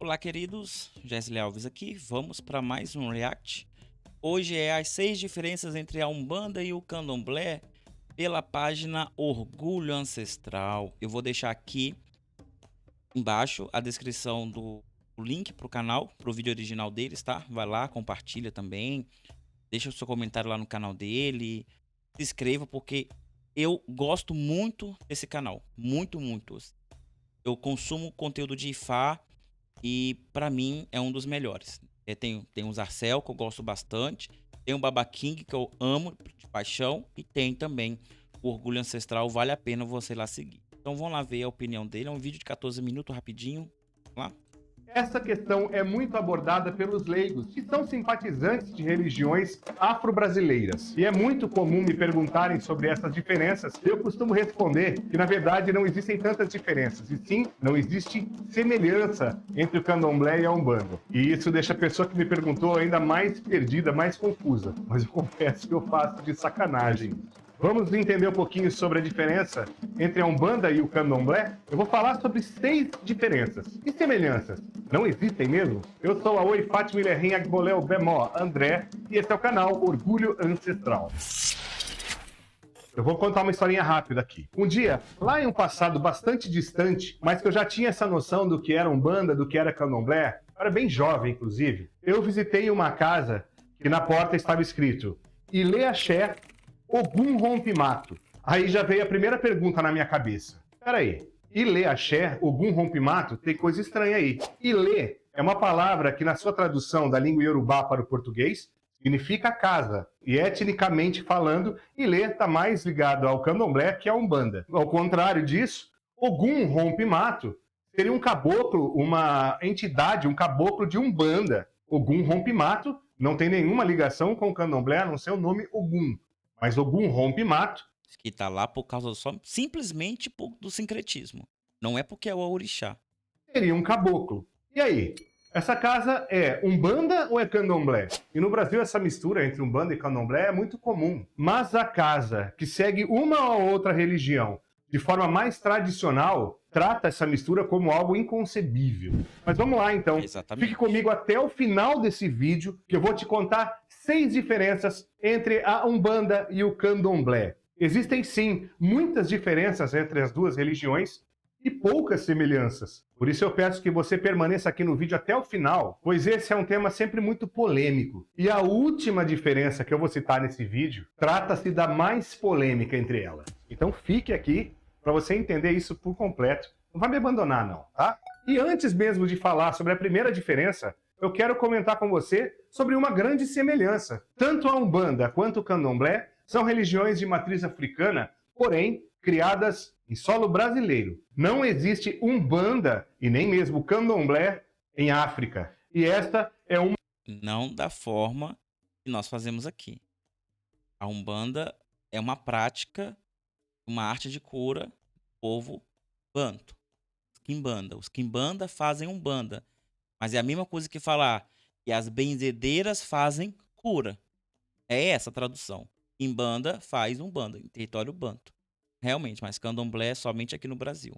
Olá, queridos. Jesle Alves aqui. Vamos para mais um react. Hoje é as 6 diferenças entre a Umbanda e o Candomblé pela página Orgulho Ancestral. Eu vou deixar aqui embaixo a descrição do link para o canal, para o vídeo original deles, tá? Vai lá, compartilha também. Deixa o seu comentário lá no canal dele. Se inscreva porque eu gosto muito desse canal. Muito. Eu consumo conteúdo de Ifá. E pra mim é um dos melhores. Tem o Zarcel, que eu gosto bastante. Tem o Baba King, que eu amo de paixão. E tem também o Orgulho Ancestral, vale a pena você lá seguir. Então vamos lá ver a opinião dele. É um vídeo de 14 minutos, rapidinho. Vamos lá. Essa questão é muito abordada pelos leigos, que são simpatizantes de religiões afro-brasileiras. E é muito comum me perguntarem sobre essas diferenças. Eu costumo responder que, na verdade, não existem tantas diferenças. E sim, não existe semelhança entre o candomblé e a umbanda. E isso deixa a pessoa que me perguntou ainda mais perdida, mais confusa. Mas eu confesso que eu faço de sacanagem. Vamos entender um pouquinho sobre a diferença entre a Umbanda e o Candomblé? Eu vou falar sobre 6 diferenças e semelhanças. Não existem mesmo? Eu sou a Oi Fátima Ilerrim Agboleu Bemó André e esse é o canal Orgulho Ancestral. Eu vou contar uma historinha rápida aqui. Um dia, lá em um passado bastante distante, mas que eu já tinha essa noção do que era Umbanda, do que era Candomblé, eu era bem jovem inclusive, eu visitei uma casa que na porta estava escrito Ilê Axé Ogum Rompe-Mato. Aí já veio a primeira pergunta na minha cabeça. Peraí, Ilê Axé, Ogum Rompe-Mato, tem coisa estranha aí. Ilê é uma palavra que na sua tradução da língua iorubá para o português significa casa. E etnicamente falando, Ilê está mais ligado ao candomblé que à umbanda. Ao contrário disso, Ogum Rompe-Mato seria um caboclo, uma entidade, um caboclo de umbanda. Ogum Rompe-Mato não tem nenhuma ligação com o candomblé, a não ser o nome Ogum. Mas Ogum Rompe-Mato Que tá lá por causa simplesmente do sincretismo. Não é porque é o orixá. seria um caboclo. E aí? Essa casa é Umbanda ou é Candomblé? E no Brasil essa mistura entre Umbanda e Candomblé é muito comum. Mas a casa que segue uma ou outra religião de forma mais tradicional trata essa mistura como algo inconcebível. Mas vamos lá então. Exatamente. Fique comigo até o final desse vídeo que eu vou te contar 6 diferenças entre a Umbanda e o Candomblé. Existem sim muitas diferenças entre as duas religiões e poucas semelhanças. Por isso eu peço que você permaneça aqui no vídeo até o final, pois esse é um tema sempre muito polêmico. E a última diferença que eu vou citar nesse vídeo trata-se da mais polêmica entre elas. Então fique aqui para você entender isso por completo. Não vai me abandonar não, tá? E antes mesmo de falar sobre a primeira diferença, eu quero comentar com você sobre uma grande semelhança. Tanto a Umbanda quanto o Candomblé são religiões de matriz africana, porém criadas em solo brasileiro. Não existe Umbanda e nem mesmo Candomblé em África. E esta é uma... Não da forma que nós fazemos aqui. A Umbanda é uma prática, uma arte de cura do povo banto. Quimbanda. Os Quimbanda fazem Umbanda. Mas é a mesma coisa que falar que as benzedeiras fazem cura. É essa a tradução. Quimbanda faz Umbanda, em território banto. Realmente, mas Candomblé é somente aqui no Brasil.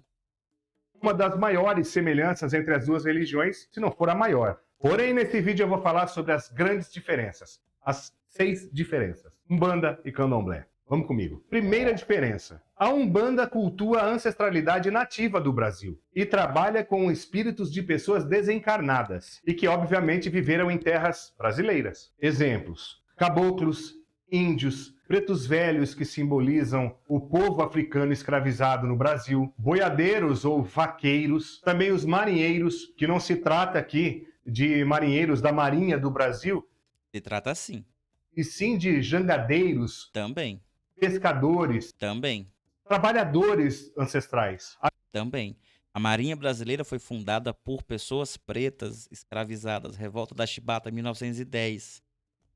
uma das maiores semelhanças entre as duas religiões, se não for a maior. Porém, nesse vídeo eu vou falar sobre as grandes diferenças. As 6 diferenças. Umbanda e Candomblé. Vamos comigo. Primeira diferença. A Umbanda cultua a ancestralidade nativa do Brasil e trabalha com espíritos de pessoas desencarnadas e que, obviamente, viveram em terras brasileiras. Exemplos: caboclos, índios, pretos velhos que simbolizam o povo africano escravizado no Brasil, boiadeiros ou vaqueiros, também os marinheiros, que não se trata aqui de marinheiros da Marinha do Brasil, Se trata assim. e sim de jangadeiros, Também. pescadores, Também. trabalhadores ancestrais. Também. A Marinha Brasileira foi fundada por pessoas pretas escravizadas. Revolta da Chibata, 1910.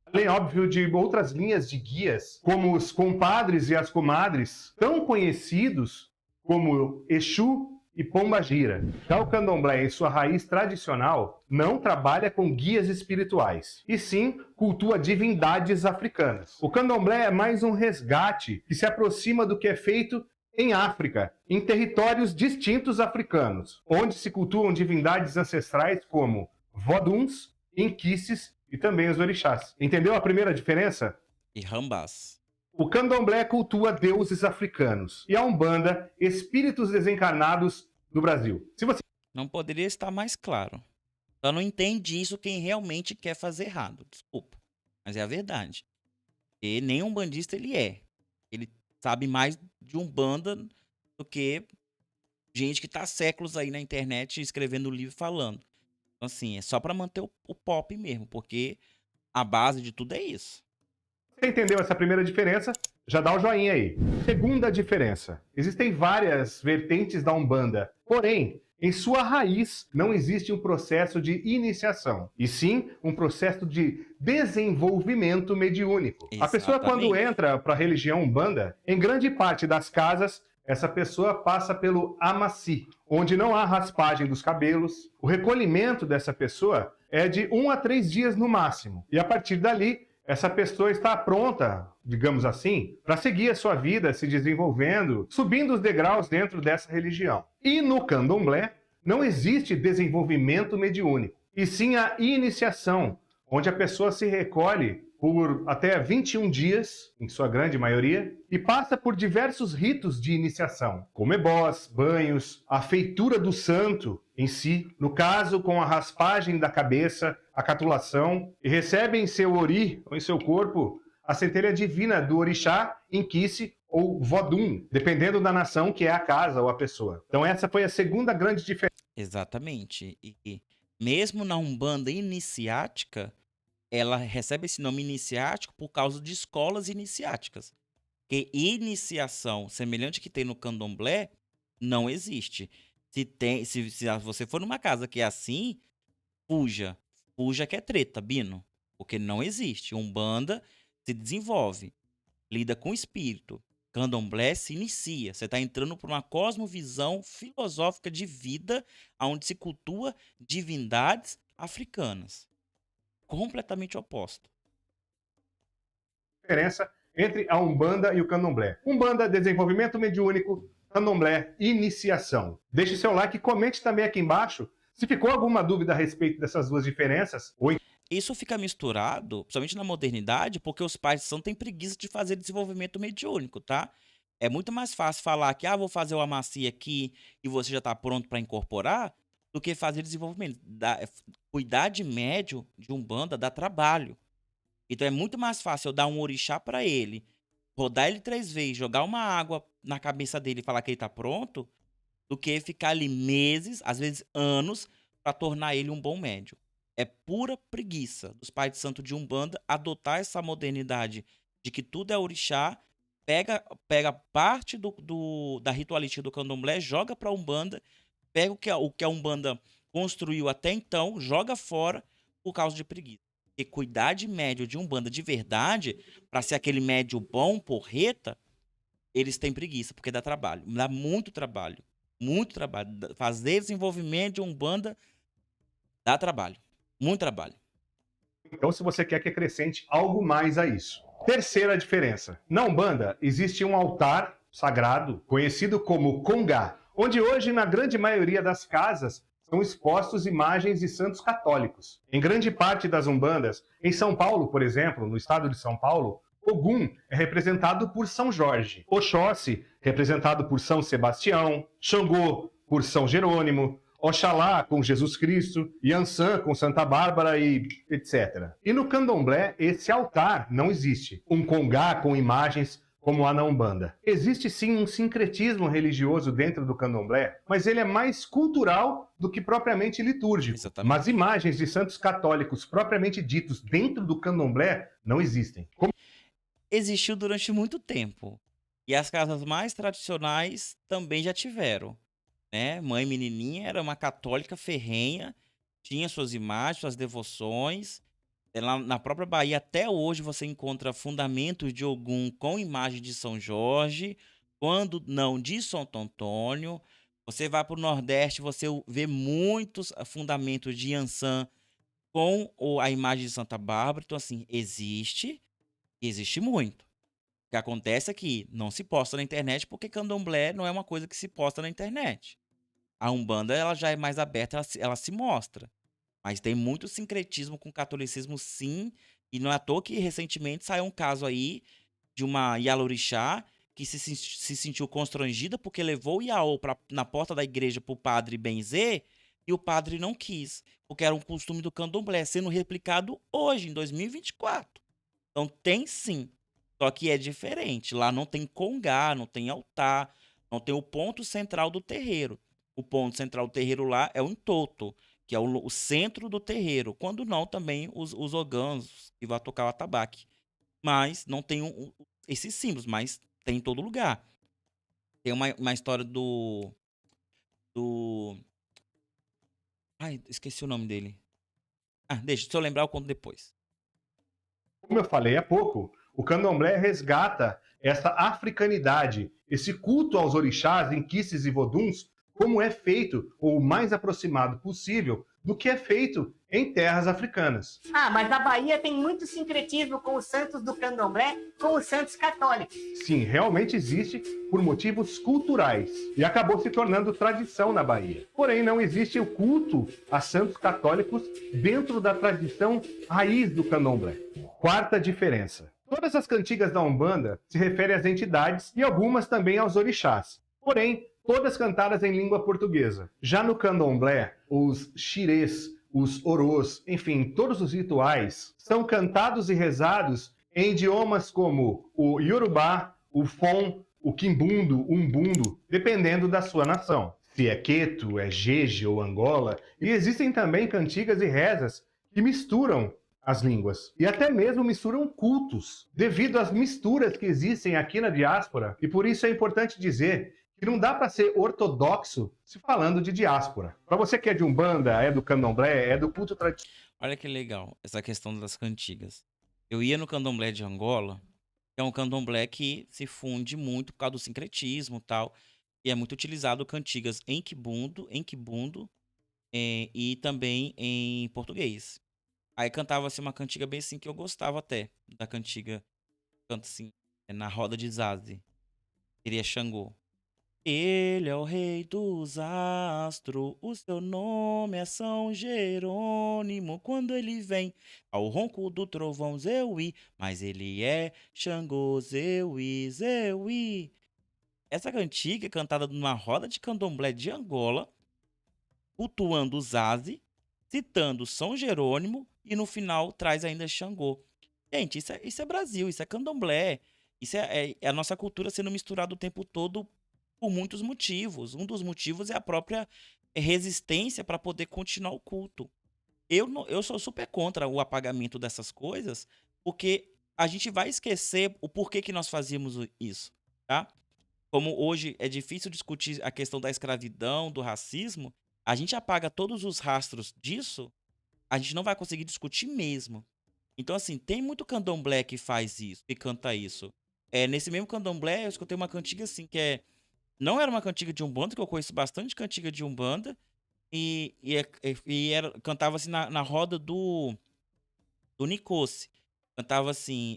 Além, óbvio, de outras linhas de guias, como os compadres e as comadres, tão conhecidos como Exu e Pombagira. Já o Candomblé, em sua raiz tradicional, não trabalha com guias espirituais, e sim cultua divindades africanas. O Candomblé é mais um resgate que se aproxima do que é feito em África, em territórios distintos africanos, onde se cultuam divindades ancestrais como voduns, inquices e também os orixás. Entendeu a primeira diferença? E Rambás. O candomblé cultua deuses africanos e a Umbanda, espíritos desencarnados do Brasil. Se você Não poderia estar mais claro. Só não entende isso quem realmente quer fazer errado. Desculpa. Mas é a verdade. E nem um bandista ele é. Ele sabe mais de Umbanda do que gente que tá há séculos aí na internet escrevendo livro e falando. Então, assim, é só pra manter o pop mesmo, porque a base de tudo é isso. entendeu essa primeira diferença, já dá o joinha aí. Segunda diferença. Existem várias vertentes da Umbanda, porém, em sua raiz, não existe um processo de iniciação, e sim um processo de desenvolvimento mediúnico. A pessoa, quando Exatamente. entra para a religião Umbanda, em grande parte das casas, essa pessoa passa pelo amaci, onde não há raspagem dos cabelos. O recolhimento dessa pessoa é de 1 a 3 dias no máximo. E a partir dali, essa pessoa está pronta, digamos assim, para seguir a sua vida, se desenvolvendo, subindo os degraus dentro dessa religião. E no candomblé, não existe desenvolvimento mediúnico, e sim a iniciação, onde a pessoa se recolhe por até 21 dias, em sua grande maioria, e passa por diversos ritos de iniciação, como ebós, banhos, a feitura do santo em si, no caso com a raspagem da cabeça, a catulação, e recebe em seu ori, ou em seu corpo, a centelha divina do orixá, inquice ou vodum, dependendo da nação que é a casa ou a pessoa. Então essa foi a segunda grande diferença. Exatamente. E mesmo na Umbanda iniciática, ela recebe esse nome iniciático por causa de escolas iniciáticas. Porque iniciação, semelhante que tem no candomblé, não existe. Se você for numa casa que é assim, fuja. Fuja que é treta, Bino. Porque não existe. Umbanda se desenvolve, lida com o espírito. Candomblé se inicia. Você está entrando por uma cosmovisão filosófica de vida, onde se cultua divindades africanas. Completamente oposto. Diferença entre a Umbanda e o Candomblé. Umbanda, desenvolvimento mediúnico, Candomblé, iniciação. Deixe seu like e comente também aqui embaixo se ficou alguma dúvida a respeito dessas duas diferenças. Isso fica misturado, principalmente na modernidade, porque os pais de santo têm preguiça de fazer desenvolvimento mediúnico, tá? É muito mais fácil falar que, vou fazer o amacia aqui e você já está pronto para incorporar, do que fazer desenvolvimento. Cuidar de médio de Umbanda dá trabalho. Então é muito mais fácil eu dar um orixá para ele, rodar ele 3 vezes, jogar uma água na cabeça dele e falar que ele tá pronto, do que ficar ali meses, às vezes anos, para tornar ele um bom médium. É pura preguiça dos pais de santo de Umbanda adotar essa modernidade de que tudo é orixá, pega parte da ritualística do candomblé, joga para Umbanda, pega o que a Umbanda construiu até então, joga fora por causa de preguiça. Porque cuidar de médio de Umbanda de verdade, para ser aquele médio bom, porreta, eles têm preguiça, porque dá trabalho. Dá muito trabalho. Muito trabalho. Fazer desenvolvimento de Umbanda dá trabalho. Muito trabalho. Então, se você quer que acrescente algo mais a isso. Terceira diferença. Na Umbanda, existe um altar sagrado, conhecido como Congá, onde hoje, na grande maioria das casas, são expostos imagens de santos católicos. Em grande parte das Umbandas, em São Paulo, por exemplo, no estado de São Paulo, Ogum é representado por São Jorge, Oxóssi, representado por São Sebastião, Xangô por São Jerônimo, Oxalá com Jesus Cristo, Yansan com Santa Bárbara e etc. E no candomblé, esse altar não existe. Um congá com imagens como há na Umbanda. Existe sim um sincretismo religioso dentro do candomblé, mas ele é mais cultural do que propriamente litúrgico. Exatamente. Mas imagens de santos católicos propriamente ditos dentro do candomblé não existem. Existiu durante muito tempo. E as casas mais tradicionais também já tiveram. Né? Mãe Menininha era uma católica ferrenha, tinha suas imagens, suas devoções. Lá na própria Bahia, até hoje, você encontra fundamentos de Ogum com imagem de São Jorge, quando não de Santo Antônio. Você vai para o Nordeste, você vê muitos fundamentos de Yansan com a imagem de Santa Bárbara. Então, assim, existe muito. que acontece é que não se posta na internet, porque candomblé não é uma coisa que se posta na internet. A Umbanda, ela já é mais aberta, ela se mostra. Mas tem muito sincretismo com o catolicismo, sim. E não é à toa que recentemente saiu um caso aí de uma Yalorixá que se sentiu constrangida porque levou o Yaô na porta da igreja para o padre benzer e o padre não quis, porque era um costume do candomblé, sendo replicado hoje, em 2024. Então tem sim, só que é diferente. Lá não tem congá, não tem altar, não tem o ponto central do terreiro. O ponto central do terreiro lá é o entoto, que é o centro do terreiro. Quando não, também os ogãs que vai tocar o atabaque. Mas não tem esses símbolos, mas tem em todo lugar. Tem uma história do. Ai, esqueci o nome dele. Ah, deixa, se eu lembrar, eu conto depois. Como eu falei há pouco, o candomblé resgata essa africanidade, esse culto aos orixás, inquices e voduns, como é feito, ou o mais aproximado possível, do que é feito em terras africanas. Ah, mas a Bahia tem muito sincretismo com os santos do candomblé, com os santos católicos. Sim, realmente existe por motivos culturais e acabou se tornando tradição na Bahia. Porém, não existe o culto a santos católicos dentro da tradição raiz do candomblé. Quarta diferença. Todas as cantigas da Umbanda se referem às entidades e algumas também aos orixás. Porém, todas cantadas em língua portuguesa. Já no candomblé, os xirês, os orôs, enfim, todos os rituais são cantados e rezados em idiomas como o Yorubá, o Fon, o Quimbundo, o Umbundo, dependendo da sua nação. Se é Queto, é Jeje ou Angola. E existem também cantigas e rezas que misturam as línguas. E até mesmo misturam cultos, devido às misturas que existem aqui na diáspora. E por isso é importante dizer que não dá para ser ortodoxo se falando de diáspora. Para você que é de Umbanda, é do candomblé, é do culto tradicional. Olha que legal essa questão das cantigas. Eu ia no candomblé de Angola, que é um candomblé que se funde muito por causa do sincretismo e tal, e é muito utilizado cantigas em quibundo e também em português. Aí cantava assim uma cantiga bem assim que eu gostava até da cantiga, canta assim, na roda de Zaze, seria Xangô. Ele é o rei dos astros, o seu nome é São Jerônimo. Quando ele vem ao ronco do trovão Zeuí, mas ele é Xangô Zeuí, Zeuí. Essa cantiga é cantada numa roda de candomblé de Angola, cultuando o Zaze, citando São Jerônimo e no final traz ainda Xangô. Gente, isso é Brasil, isso é candomblé. Isso é a nossa cultura sendo misturada o tempo todo por muitos motivos. Um dos motivos é a própria resistência para poder continuar o culto. Eu sou super contra o apagamento dessas coisas, porque a gente vai esquecer o porquê que nós fazíamos isso, tá? Como hoje é difícil discutir a questão da escravidão, do racismo, a gente apaga todos os rastros disso, a gente não vai conseguir discutir mesmo. Então, assim, tem muito candomblé que faz isso, que canta isso. Nesse mesmo candomblé, eu escutei uma cantiga assim, não era uma cantiga de Umbanda, que eu conheço bastante cantiga de Umbanda, cantava assim na roda do Nicoce. Cantava assim,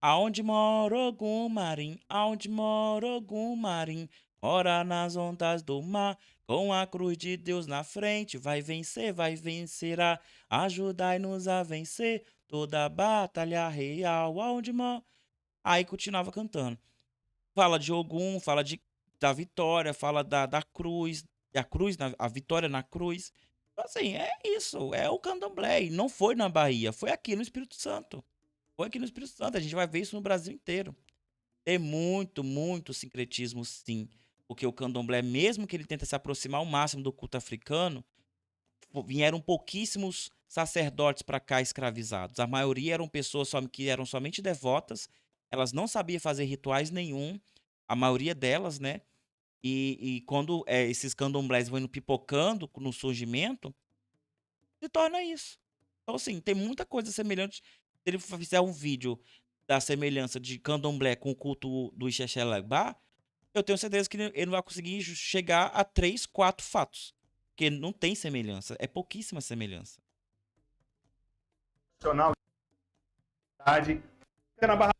aonde mora algum marim, aonde mora algum marim, mora nas ondas do mar, com a cruz de Deus na frente, vai vencerá, ajudai-nos a vencer toda a batalha real, aonde mora... Aí continuava cantando. Fala de Ogum, fala da vitória, fala da cruz, a cruz, a vitória na cruz. Então, assim, é isso, é o candomblé. E não foi na Bahia, foi aqui no Espírito Santo. Foi aqui no Espírito Santo, a gente vai ver isso no Brasil inteiro. Tem muito, muito sincretismo, sim. Porque o candomblé, mesmo que ele tenta se aproximar ao máximo do culto africano, vieram pouquíssimos sacerdotes para cá escravizados. A maioria eram pessoas que eram somente devotas, elas não sabiam fazer rituais nenhum, a maioria delas, né? E quando esses candomblés vão indo pipocando no surgimento, se torna isso. Então, assim, tem muita coisa semelhante. Se ele fizer um vídeo da semelhança de candomblé com o culto do Ixexelebá, eu tenho certeza que ele não vai conseguir chegar a 3, 4 fatos. Porque não tem semelhança, é pouquíssima semelhança. Fica na Barra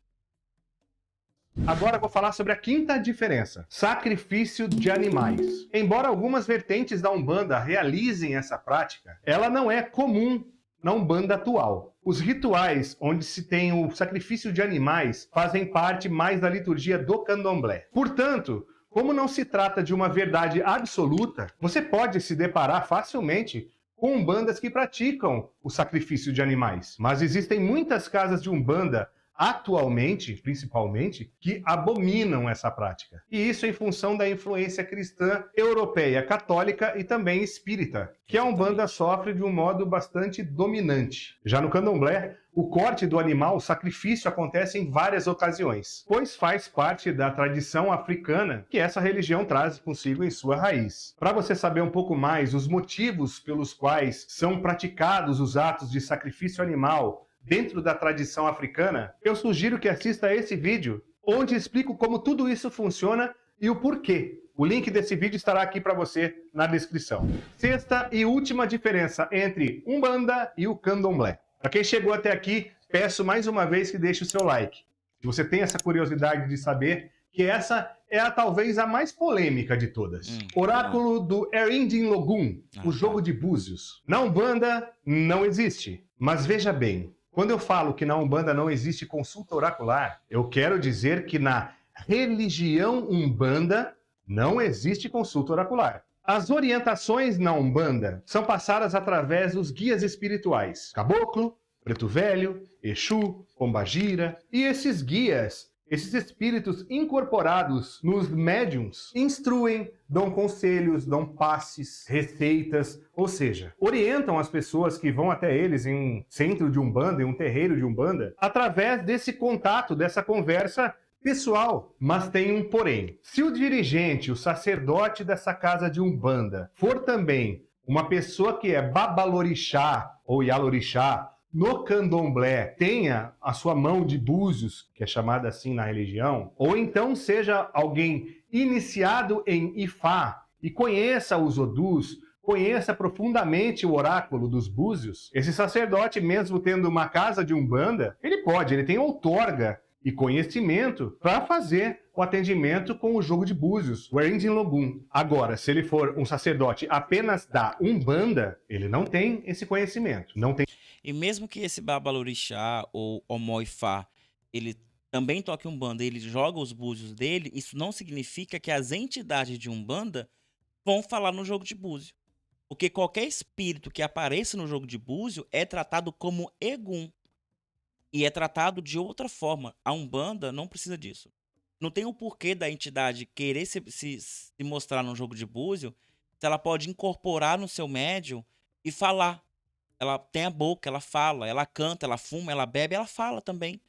Agora eu vou falar sobre a quinta diferença: sacrifício de animais. Embora algumas vertentes da Umbanda realizem essa prática, ela não é comum na Umbanda atual. Os rituais onde se tem o sacrifício de animais fazem parte mais da liturgia do candomblé. Portanto, como não se trata de uma verdade absoluta, você pode se deparar facilmente com umbandas que praticam o sacrifício de animais. Mas existem muitas casas de umbanda atualmente, principalmente, que abominam essa prática. E isso em função da influência cristã europeia, católica e também espírita, que a Umbanda sofre de um modo bastante dominante. Já no candomblé, o corte do animal, o sacrifício, acontece em várias ocasiões, pois faz parte da tradição africana que essa religião traz consigo em sua raiz. Para você saber um pouco mais os motivos pelos quais são praticados os atos de sacrifício animal dentro da tradição africana, eu sugiro que assista a esse vídeo, onde explico como tudo isso funciona e o porquê. O link desse vídeo estará aqui para você na descrição. Sexta e última diferença entre Umbanda e o Candomblé. Para quem chegou até aqui, peço mais uma vez que deixe o seu like. Se você tem essa curiosidade de saber, que essa é talvez a mais polêmica de todas. Oráculo do Erindin Logun, o jogo de búzios. Na Umbanda não existe, mas veja bem, quando eu falo que na Umbanda não existe consulta oracular, eu quero dizer que na religião Umbanda não existe consulta oracular. As orientações na Umbanda são passadas através dos guias espirituais, Caboclo, Preto Velho, Exu, Pombagira, e esses guias, esses espíritos incorporados nos médiums, instruem, dão conselhos, dão passes, receitas, ou seja, orientam as pessoas que vão até eles em um centro de Umbanda, em um terreiro de Umbanda, através desse contato, dessa conversa pessoal. Mas tem um porém. Se o dirigente, o sacerdote dessa casa de Umbanda, for também uma pessoa que é babalorixá ou ialorixá, no candomblé tenha a sua mão de búzios, que é chamada assim na religião, ou então seja alguém iniciado em Ifá e conheça os odus, conheça profundamente o oráculo dos búzios, esse sacerdote, mesmo tendo uma casa de Umbanda, ele tem outorga e conhecimento para fazer o atendimento com o jogo de búzios, o Erindin Logun. Agora, se ele for um sacerdote apenas da Umbanda, ele não tem esse conhecimento, não tem. E mesmo que esse babalorixá ou omoifá, ele também toque Umbanda, ele joga os búzios dele, isso não significa que as entidades de Umbanda vão falar no jogo de búzio. Porque qualquer espírito que apareça no jogo de búzio é tratado como egum. E é tratado de outra forma. A Umbanda não precisa disso. Não tem o porquê da entidade querer se mostrar no jogo de búzio, se ela pode incorporar no seu médium e falar. Ela tem a boca, ela fala, ela canta, ela fuma, ela bebe, ela fala também.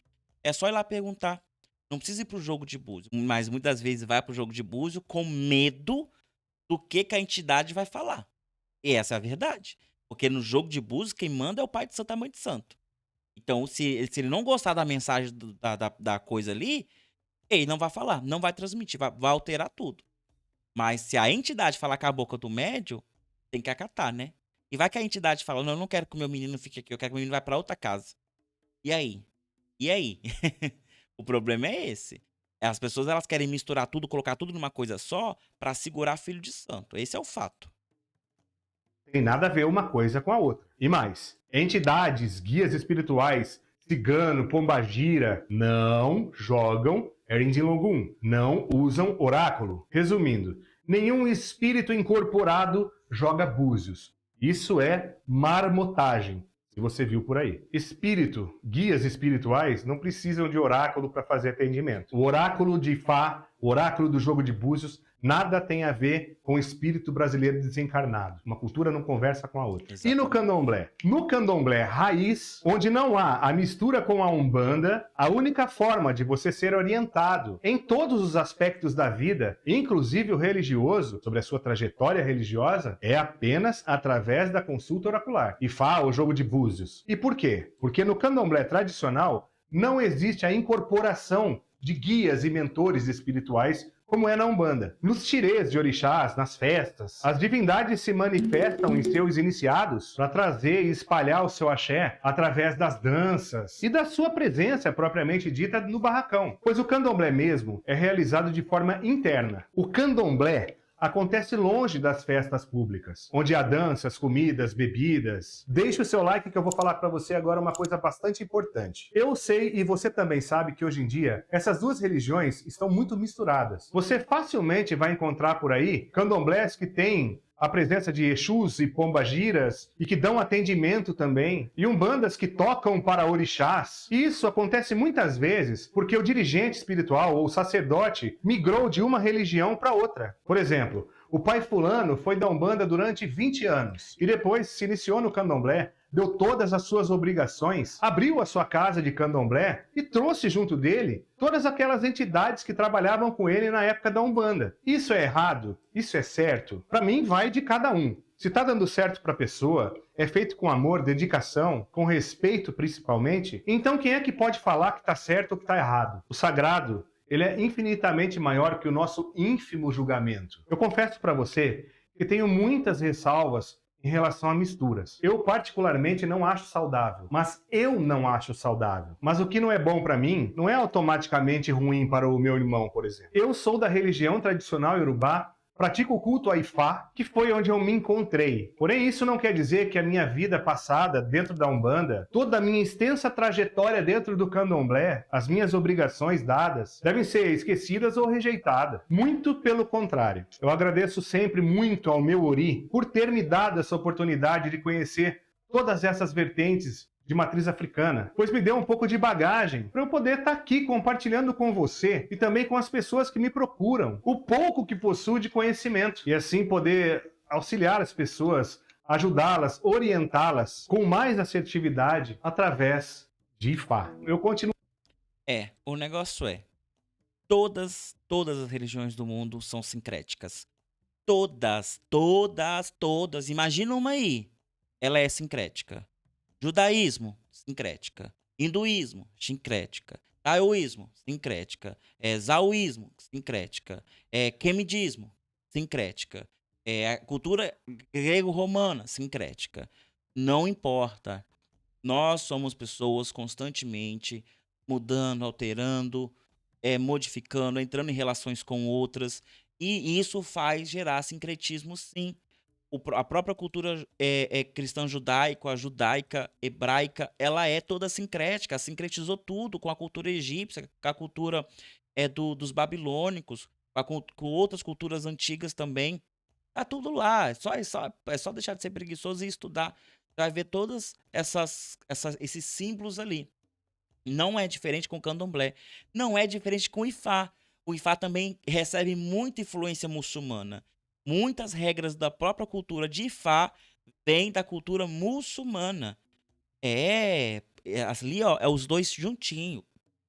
É só ir lá perguntar. Não precisa ir pro jogo de búzio. Mas muitas vezes vai pro jogo de búzio com medo do que a entidade vai falar. E essa é a verdade. Porque no jogo de búzio, quem manda é o pai de santo, a mãe de santo. Então, se ele não gostar da mensagem da coisa ali, ele não vai falar, não vai transmitir, vai alterar tudo. Mas se a entidade falar com a boca do médium, tem que acatar, né? E vai que a entidade fala, não, eu não quero que o meu menino fique aqui, eu quero que o menino vá para outra casa. E aí? E aí? O problema é esse. As pessoas elas querem misturar tudo, colocar tudo numa coisa só para segurar filho de santo. Esse é o fato. Tem nada a ver uma coisa com a outra. E mais, entidades, guias espirituais, cigano, pombagira, não jogam Erindin Logun, não usam oráculo. Resumindo, nenhum espírito incorporado joga búzios. Isso é marmotagem, se você viu por aí. Espírito, guias espirituais não precisam de oráculo para fazer atendimento. O oráculo de Ifá, o oráculo do jogo de búzios, nada tem a ver com o espírito brasileiro desencarnado. Uma cultura não conversa com a outra. Exatamente. E no candomblé? No candomblé raiz, onde não há a mistura com a Umbanda, a única forma de você ser orientado em todos os aspectos da vida, inclusive o religioso, sobre a sua trajetória religiosa, é apenas através da consulta oracular. Ifá, o jogo de búzios. E por quê? Porque no candomblé tradicional não existe a incorporação de guias e mentores espirituais como é na Umbanda. Nos tirês de orixás, nas festas, as divindades se manifestam em seus iniciados para trazer e espalhar o seu axé através das danças e da sua presença propriamente dita no barracão, pois o candomblé mesmo é realizado de forma interna. O candomblé acontece longe das festas públicas, onde há danças, comidas, bebidas. Deixe o seu like que eu vou falar para você agora uma coisa bastante importante. Eu sei e você também sabe que hoje em dia essas duas religiões estão muito misturadas. Você facilmente vai encontrar por aí candomblés que têm a presença de Exus e pombagiras e que dão atendimento também, e umbandas que tocam para orixás. Isso acontece muitas vezes porque o dirigente espiritual ou sacerdote migrou de uma religião para outra. Por exemplo, o pai fulano foi da Umbanda durante 20 anos e depois se iniciou no candomblé, deu todas as suas obrigações, abriu a sua casa de candomblé e trouxe junto dele todas aquelas entidades que trabalhavam com ele na época da Umbanda. Isso é errado? Isso é certo? Para mim, vai de cada um. Se está dando certo para a pessoa, é feito com amor, dedicação, com respeito principalmente, então quem é que pode falar que está certo ou que está errado? O sagrado, ele é infinitamente maior que o nosso ínfimo julgamento. Eu confesso para você que tenho muitas ressalvas em relação a misturas. Eu particularmente não acho saudável, mas eu não acho saudável. Mas o que não é bom para mim não é automaticamente ruim para o meu irmão, por exemplo. Eu sou da religião tradicional iorubá, pratico o culto a Ifá, que foi onde eu me encontrei. Porém, isso não quer dizer que a minha vida passada dentro da Umbanda, toda a minha extensa trajetória dentro do candomblé, as minhas obrigações dadas, devem ser esquecidas ou rejeitadas. Muito pelo contrário. Eu agradeço sempre muito ao meu Ori por ter me dado essa oportunidade de conhecer todas essas vertentes de matriz africana, pois me deu um pouco de bagagem para eu poder estar aqui compartilhando com você e também com as pessoas que me procuram o pouco que possuo de conhecimento e assim poder auxiliar as pessoas, ajudá-las, orientá-las com mais assertividade através de Ifá. Eu continuo. O negócio é, todas as religiões do mundo são sincréticas. Todas. Imagina uma aí. Ela é sincrética. Judaísmo, sincrética. Hinduísmo, sincrética. Taoísmo, sincrética. Zaoísmo, sincrética. Quemidismo, sincrética. A cultura grego-romana, sincrética. Não importa. Nós somos pessoas constantemente mudando, alterando, modificando, entrando em relações com outras. E isso faz gerar sincretismo, sim. A própria cultura cristã judaica, a judaica, hebraica, ela é toda sincrética, sincretizou tudo com a cultura egípcia, com a cultura dos babilônicos, com outras culturas antigas também. Tá tudo lá, é só deixar de ser preguiçoso e estudar. Você vai ver todas esses símbolos ali. Não é diferente com o candomblé, não é diferente com o Ifá. O Ifá também recebe muita influência muçulmana. Muitas regras da própria cultura de Ifá vêm da cultura muçulmana. Ali, ó, é os dois juntinho.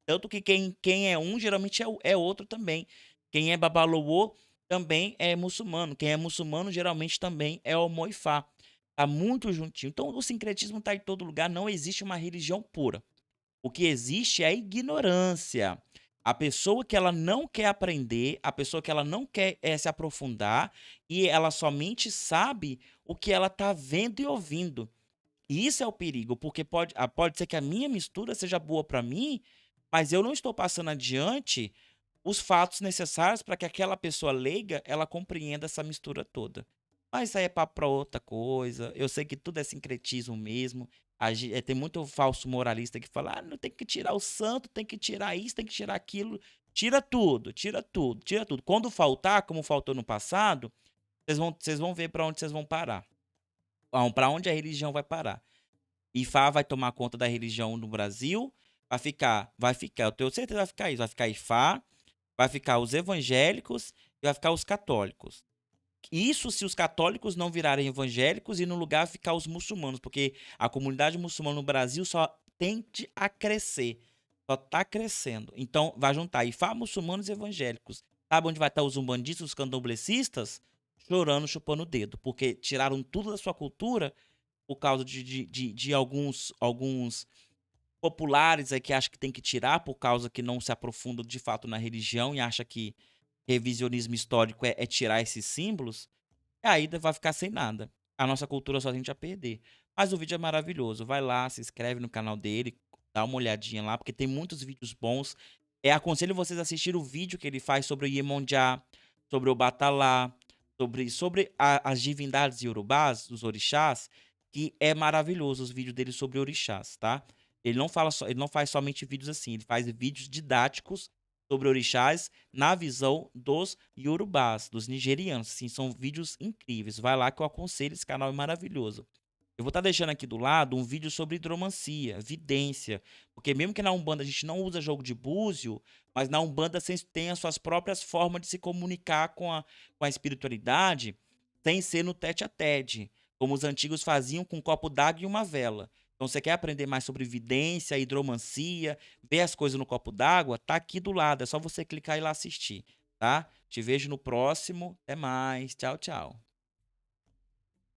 Tanto que quem é um, geralmente é outro também. Quem é Babalowo também é muçulmano. Quem é muçulmano, geralmente também é Omoifá. Tá muito juntinho. Então, o sincretismo tá em todo lugar. Não existe uma religião pura. O que existe é a ignorância. A pessoa que ela não quer aprender, a pessoa que ela não quer se aprofundar e ela somente sabe o que ela está vendo e ouvindo. E isso é o perigo, porque pode ser que a minha mistura seja boa para mim, mas eu não estou passando adiante os fatos necessários para que aquela pessoa leiga ela compreenda essa mistura toda. Mas isso aí é papo para outra coisa. Eu sei que tudo é sincretismo mesmo. Tem muito falso moralista que fala: não tem que tirar o santo, tem que tirar isso, tem que tirar aquilo. Tira tudo. Quando faltar, como faltou no passado, vocês vão ver para onde vocês vão parar. Para onde a religião vai parar. Ifá vai tomar conta da religião no Brasil. Vai ficar, eu tenho certeza que vai ficar isso. Vai ficar Ifá, vai ficar os evangélicos e vai ficar os católicos. Isso se os católicos não virarem evangélicos e no lugar ficar os muçulmanos, porque a comunidade muçulmana no Brasil só tende a crescer, só está crescendo. Então vai juntar Ifá, muçulmanos e evangélicos. Sabe onde vai estar os umbandistas, os candomblecistas? Chorando, chupando o dedo, porque tiraram tudo da sua cultura por causa de alguns populares aí que acham que tem que tirar por causa que não se aprofundam de fato na religião e acham que revisionismo histórico é tirar esses símbolos, aí vai ficar sem nada. A nossa cultura só tende a perder. Mas o vídeo é maravilhoso. Vai lá, se inscreve no canal dele, dá uma olhadinha lá, porque tem muitos vídeos bons. Aconselho vocês a assistir o vídeo que ele faz sobre o Iemonjá, sobre o Batalá, sobre as divindades iorubás, os orixás, que é maravilhoso os vídeos dele sobre orixás, tá? Ele não faz somente vídeos assim, ele faz vídeos didáticos sobre orixás na visão dos iorubás, dos nigerianos. Sim, são vídeos incríveis. Vai lá que eu aconselho, esse canal é maravilhoso. Eu vou estar deixando aqui do lado um vídeo sobre hidromancia, vidência, porque mesmo que na Umbanda a gente não usa jogo de búzio, mas na Umbanda vocês têm as suas próprias formas de se comunicar com a espiritualidade, sem ser no tete a tete, como os antigos faziam com um copo d'água e uma vela. Então, você quer aprender mais sobre vidência, hidromancia, ver as coisas no copo d'água? Tá aqui do lado, é só você clicar e ir lá assistir, tá? Te vejo no próximo. Até mais. Tchau, tchau.